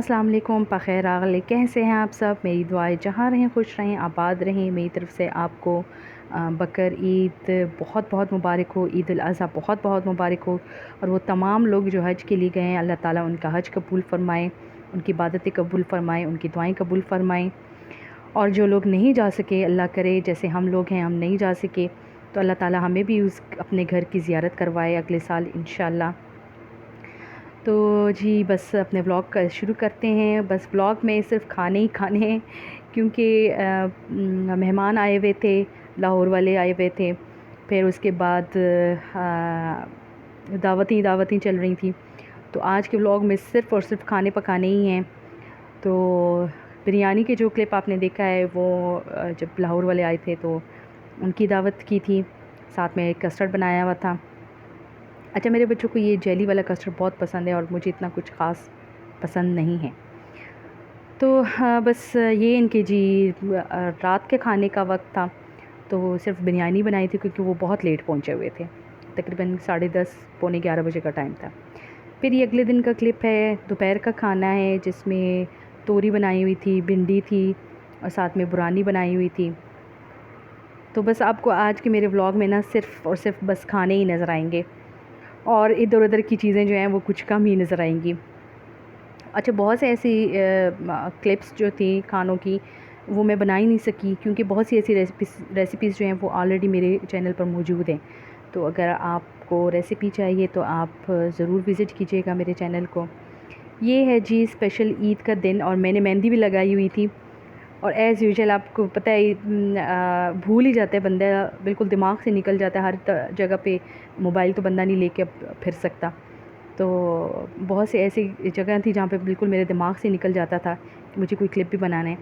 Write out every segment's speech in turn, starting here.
अस्सलाम वालेकुम बख़ैर आगले कैसे हैं आप सब। मेरी दुआएं जहाँ रहें खुश रहें आबाद रहें। मेरी तरफ़ से आपको बकर ईद बहुत बहुत मुबारक हो, ईद उल अज़हा बहुत बहुत मुबारक हो। और वो तमाम लोग जो हज के लिए गए हैं, अल्लाह ताला उनका हज कबूल फ़रमाए, उनकी इबादतें कबूल फ़रमाए, उनकी दुआएं कबूल फ़रमाएँ। और जो लोग नहीं जा सके, अल्लाह करे जैसे हम लोग हैं हम नहीं जा सके, तो अल्लाह ताला हमें भी उस अपने घर की ज़ियारत करवाए अगले साल इंशाअल्लाह। तो जी बस अपने व्लॉग का शुरू करते हैं। बस व्लॉग में सिर्फ खाने ही खाने हैं, क्योंकि मेहमान आए हुए थे, लाहौर वाले आए हुए थे। फिर उसके बाद दावतें चल रही थी। तो आज के व्लॉग में सिर्फ़ और सिर्फ खाने पकाने ही हैं। तो बिरयानी के जो क्लिप आपने देखा है वो जब लाहौर वाले आए थे तो उनकी दावत की थी, साथ में कस्टर्ड बनाया हुआ था। अच्छा, मेरे बच्चों को ये जेली वाला कस्टर्ड बहुत पसंद है और मुझे इतना कुछ ख़ास पसंद नहीं है। तो हाँ, बस ये इनके जी रात के खाने का वक्त था, तो सिर्फ बिरयानी बनाई थी क्योंकि वो बहुत लेट पहुँचे हुए थे। तकरीबन 10:30 पौने 11 बजे का टाइम था। फिर ये अगले दिन का क्लिप है, दोपहर का खाना है जिसमें तोरी बनाई हुई थी, भिंडी थी और साथ में बुरानी बनाई हुई थी। तो बस आपको आज के मेरे व्लॉग में ना सिर्फ़ और सिर्फ बस खाने ही नज़र आएंगे और इधर-उधर की चीज़ें जो हैं वो कुछ कम ही नज़र आएंगी। अच्छा, बहुत से ऐसी क्लिप्स जो थी खानों की वो मैं बना ही नहीं सकी, क्योंकि बहुत सी ऐसी रेसिपीज़ जो हैं वो ऑलरेडी मेरे चैनल पर मौजूद हैं। तो अगर आपको रेसिपी चाहिए तो आप ज़रूर विज़िट कीजिएगा मेरे चैनल को। ये है जी स्पेशल ईद का दिन और मैंने मेहंदी भी लगाई हुई थी। और एज़ यूजुअल आपको पता है भूल ही जाता है बंदा, बिल्कुल दिमाग से निकल जाता है। हर जगह पे मोबाइल तो बंदा नहीं लेके अब फिर सकता। तो बहुत सी ऐसी जगह थी जहाँ पे बिल्कुल मेरे दिमाग से निकल जाता था कि मुझे कोई क्लिप भी बनाना है।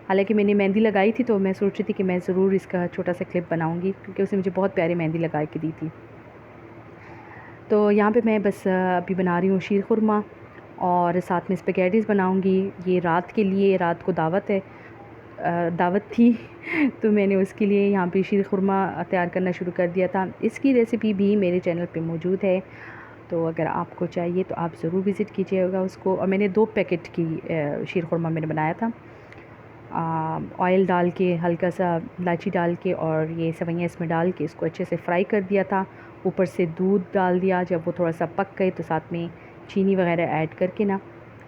हालांकि मैंने मेहंदी लगाई थी तो मैं सोच रही थी कि मैं ज़रूर इसका छोटा सा क्लिप बनाऊंगी, क्योंकि उसने मुझे बहुत प्यारी मेहंदी लगा के दी थी। तो यहाँ पे मैं बस अभी बना रही हूँ शीर खुरमा और साथ में स्पैगेटीज़ बनाऊंगी। ये रात के लिए, रात को दावत है, दावत थी तो मैंने उसके लिए यहाँ पे शीर खुरमा तैयार करना शुरू कर दिया था। इसकी रेसिपी भी मेरे चैनल पे मौजूद है, तो अगर आपको चाहिए तो आप ज़रूर विज़िट कीजिएगा उसको। और मैंने 2 पैकेट की शीर खुरमा मैंने बनाया था। ऑयल डाल के, हल्का सा इलायची डाल के और ये सेवइयाँ इसमें डाल के इसको अच्छे से फ्राई कर दिया था। ऊपर से दूध डाल दिया। जब वो थोड़ा सा पक गए तो साथ में चीनी वगैरह ऐड करके ना,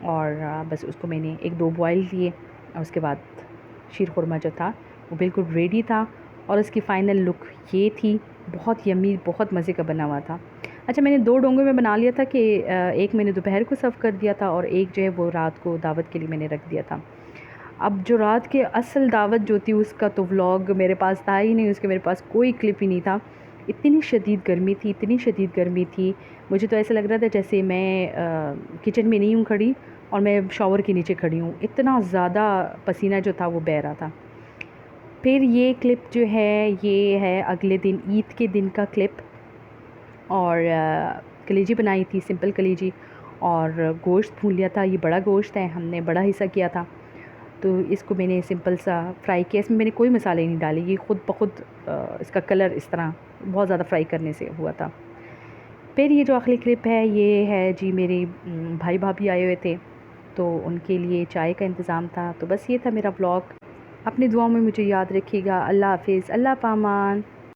और बस उसको मैंने 1-2 बॉयल दिए और उसके बाद शीर खुरमा जो था वो बिल्कुल रेडी था। और उसकी फ़ाइनल लुक ये थी, बहुत यम्मी, बहुत मज़े का बना हुआ था। अच्छा, मैंने 2 डोंगे में बना लिया था कि एक मैंने दोपहर को सर्व कर दिया था और एक जो है वो रात को दावत के लिए मैंने रख दिया था। अब जो रात की असल दावत जो थी उसका तो व्लॉग मेरे पास था ही नहीं, उसके मेरे पास कोई क्लिप ही नहीं था। इतनी शदीद गर्मी थी, इतनी शदीद गर्मी थी, मुझे तो ऐसा लग रहा था जैसे मैं किचन में नहीं हूँ खड़ी और मैं शॉवर के नीचे खड़ी हूँ। इतना ज़्यादा पसीना जो था वो बह रहा था। फिर ये क्लिप जो है ये है अगले दिन ईद के दिन का क्लिप। और कलेजी बनाई थी, सिंपल कलेजी, और गोश्त भून लिया था। ये बड़ा गोश्त है, हमने बड़ा हिस्सा किया था, तो इसको मैंने सिंपल सा फ्राई किया। इसमें मैंने कोई मसाले नहीं डाले, ये ख़ुद ब खुद इसका कलर इस तरह बहुत ज़्यादा फ्राई करने से हुआ था। फिर ये जो आखिरी क्लिप है ये है जी, मेरे भाई भाभी आए हुए थे तो उनके लिए चाय का इंतज़ाम था। तो बस ये था मेरा व्लॉग। अपनी दुआओं में मुझे याद रखिएगा। अल्लाह हाफ़िज़, अल्लाह पामान।